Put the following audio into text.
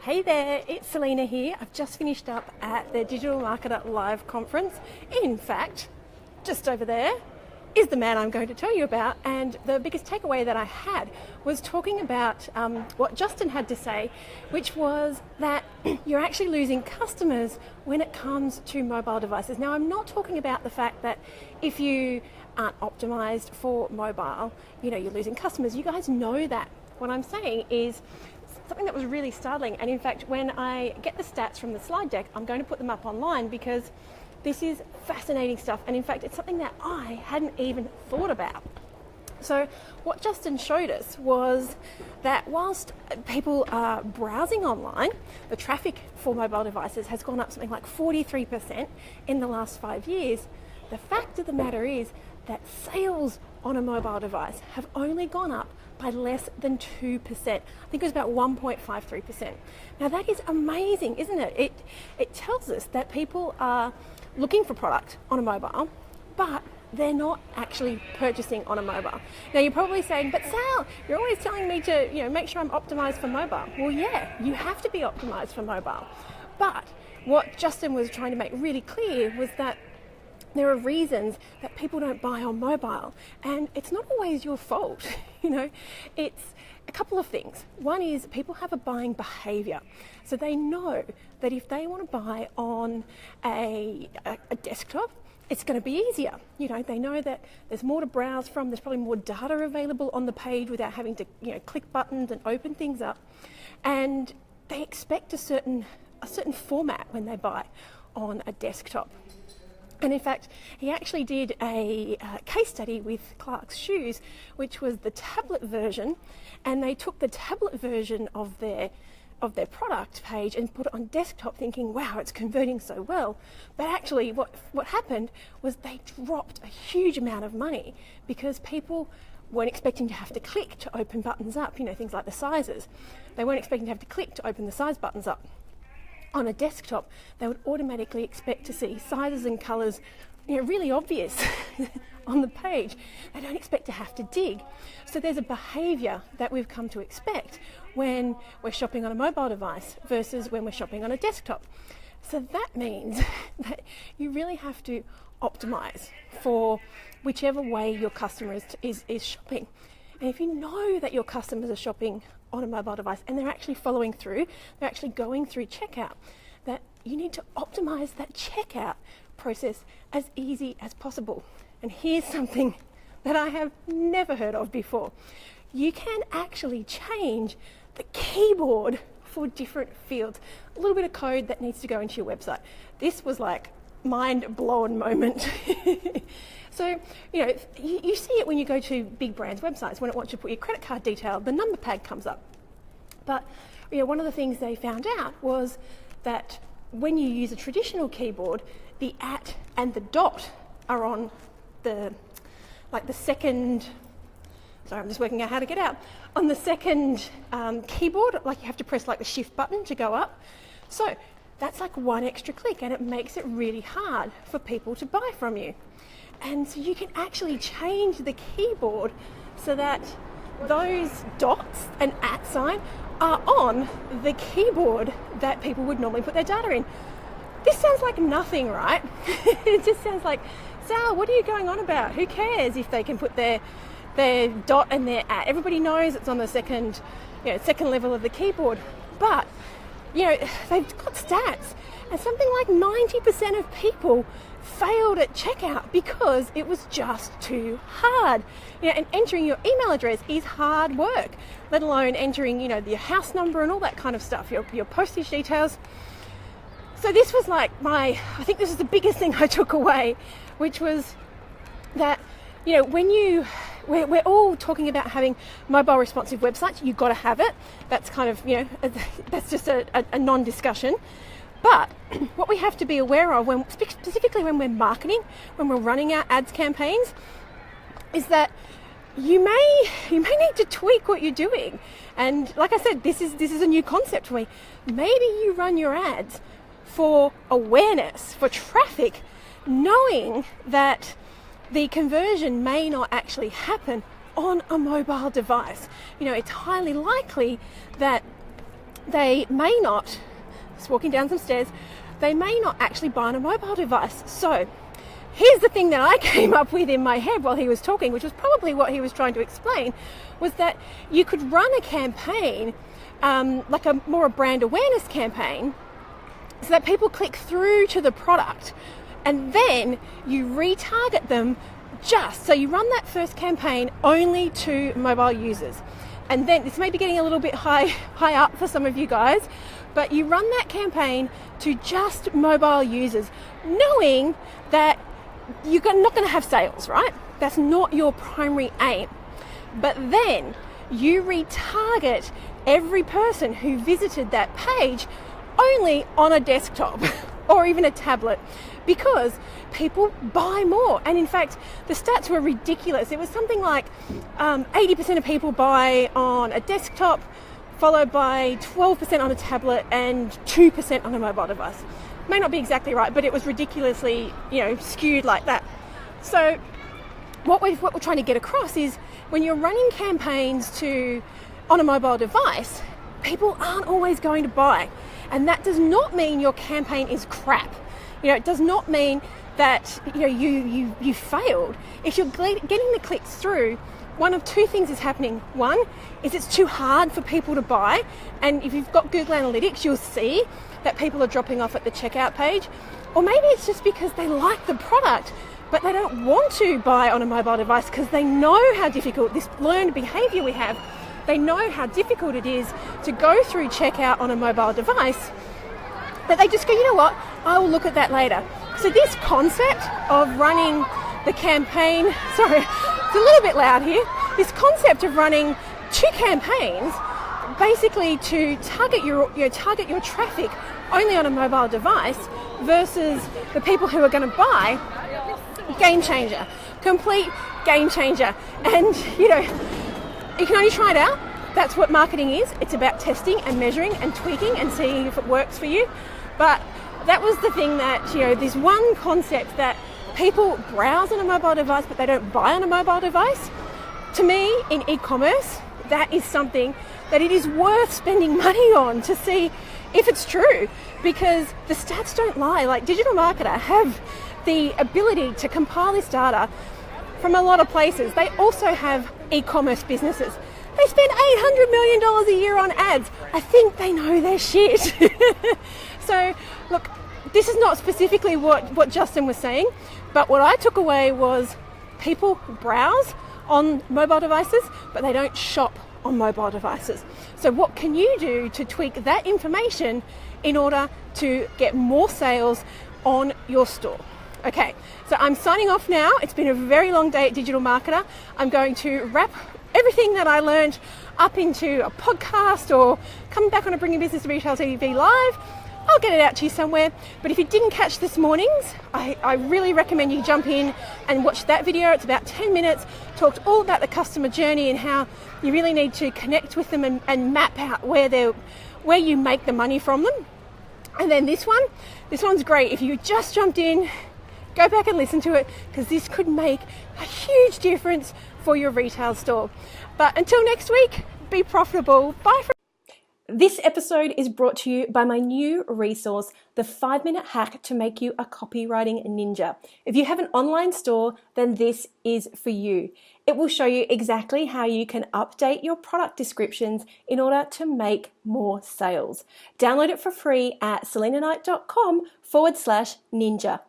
Hey there, it's Selena here. I've just finished up at the Digital Marketer Live conference. In fact, just over there is the man I'm going to tell you about, and the biggest takeaway that I had was talking about what Justin had to say, which was that you're actually losing customers when it comes to mobile devices. Now, I'm not talking about the fact that if you aren't optimized for mobile, you're losing customers. You guys know that. What I'm saying is something that was really startling, and in fact, when I get the stats from the slide deck, I'm going to put them up online because this is fascinating stuff, and in fact, it's something that I hadn't even thought about. So what Justin showed us was that whilst people are browsing online, the traffic for mobile devices has gone up something like 43% in the last 5 years. The fact of the matter is that sales on a mobile device have only gone up by less than 2%. I think it was about 1.53%. Now that is amazing, isn't it? It tells us that people are looking for product on a mobile, but they're not actually purchasing on a mobile. Now you're probably saying, but Sal, you're always telling me to make sure I'm optimized for mobile. Well, yeah, you have to be optimized for mobile. But what Justin was trying to make really clear was that there are reasons that people don't buy on mobile, and it's not always your fault. It's a couple of things. One is people have a buying behavior. So they know that if they want to buy on a desktop, it's going to be easier. They know that there's more to browse from, there's probably more data available on the page without having to, click buttons and open things up. And they expect a certain format when they buy on a desktop. And in fact, he actually did a case study with Clarks Shoes, which was the tablet version, and they took the tablet version of their product page and put it on desktop thinking, wow, it's converting so well. But actually what happened was they dropped a huge amount of money because people weren't expecting to have to click to open buttons up, things like the sizes. They weren't expecting to have to click to open the size buttons up. On a desktop, they would automatically expect to see sizes and colours, really obvious on the page. They don't expect to have to dig. So there's a behaviour that we've come to expect when we're shopping on a mobile device versus when we're shopping on a desktop. So that means that you really have to optimise for whichever way your customer is shopping. And if you know that your customers are shopping on a mobile device and they're actually following through, they're actually going through checkout, that you need to optimize that checkout process as easy as possible. And here's something that I have never heard of before. You can actually change the keyboard for different fields. A little bit of code that needs to go into your website. This was like mind-blown moment. So, you see it when you go to big brands' websites. When it wants you to put your credit card detail, the number pad comes up. But, one of the things they found out was that when you use a traditional keyboard, the @ and the dot are on the second, sorry, I'm just working out how to get out. On the second keyboard, you have to press the shift button to go up. So that's one extra click, and it makes it really hard for people to buy from you. And so you can actually change the keyboard so that those dots and @ sign are on the keyboard that people would normally put their data in. This sounds like nothing, right? It just sounds like, Sal, what are you going on about? Who cares if they can put their dot and their @ Everybody knows it's on the second level of the keyboard. But they've got stats, and something like 90% of people failed at checkout because it was just too hard. And entering your email address is hard work, let alone entering, your house number and all that kind of stuff, your postage details. So this was I think this is the biggest thing I took away, which was that, we're all talking about having mobile responsive websites. You've got to have it. That's kind of, that's just a non-discussion. But what we have to be aware of, specifically when we're marketing, when we're running our ads campaigns, is that you may need to tweak what you're doing. And like I said, this is a new concept for me. Maybe you run your ads for awareness, for traffic, knowing that the conversion may not actually happen on a mobile device. It's highly likely that they may not, just walking down some stairs, they may not actually buy on a mobile device. So here's the thing that I came up with in my head while he was talking, which was probably what he was trying to explain, was that you could run a campaign, like a more a brand awareness campaign, so that people click through to the product and then you retarget them. So you run that first campaign only to mobile users. And then this may be getting a little bit high up for some of you guys, but you run that campaign to just mobile users, knowing that you're not going to have sales, right? That's not your primary aim. But then you retarget every person who visited that page only on a desktop or even a tablet, because people buy more. And in fact, the stats were ridiculous. It was something like 80% of people buy on a desktop, followed by 12% on a tablet and 2% on a mobile device. May not be exactly right, but it was ridiculously, skewed like that. So what we're trying to get across is, when you're running campaigns on a mobile device, people aren't always going to buy. And that does not mean your campaign is crap. It does not mean that you failed. If you're getting the clicks through, one of two things is happening. One is it's too hard for people to buy, and if you've got Google Analytics, you'll see that people are dropping off at the checkout page. Or maybe it's just because they like the product, but they don't want to buy on a mobile device because they know how difficult this learned behavior we have. They know how difficult it is to go through checkout on a mobile device, that they just go, you know what, I will look at that later. So this concept of running the campaign, sorry, it's a little bit loud here, this concept of running two campaigns basically to target your traffic only on a mobile device versus the people who are going to buy, game changer, complete game changer. And you can only try it out. That's what marketing is. It's about testing and measuring and tweaking and seeing if it works for you. But that was the thing that, this one concept that people browse on a mobile device but they don't buy on a mobile device. To me, in e-commerce, that is something that it is worth spending money on to see if it's true, because the stats don't lie. Like, Digital Marketer have the ability to compile this data from a lot of places. They also have e-commerce businesses. They spend $800 million a year on ads. I think they know their shit. So, look, this is not specifically what Justin was saying, but what I took away was people browse on mobile devices, but they don't shop on mobile devices. So what can you do to tweak that information in order to get more sales on your store? Okay, so I'm signing off now. It's been a very long day at Digital Marketer. I'm going to wrap everything that I learned up into a podcast or coming back on a Bringing Business to Retail TV live. I'll get it out to you somewhere. But if you didn't catch this morning's, I really recommend you jump in and watch that video. It's about 10 minutes. Talked all about the customer journey and how you really need to connect with them and map out where you make the money from them. And then this one's great. If you just jumped in, go back and listen to it, because this could make a huge difference for your retail store. But until next week, be profitable. Bye. This episode is brought to you by my new resource, the 5-minute hack to make you a copywriting ninja. If you have an online store, then this is for you. It will show you exactly how you can update your product descriptions in order to make more sales. Download it for free at selenaknight.com/ninja.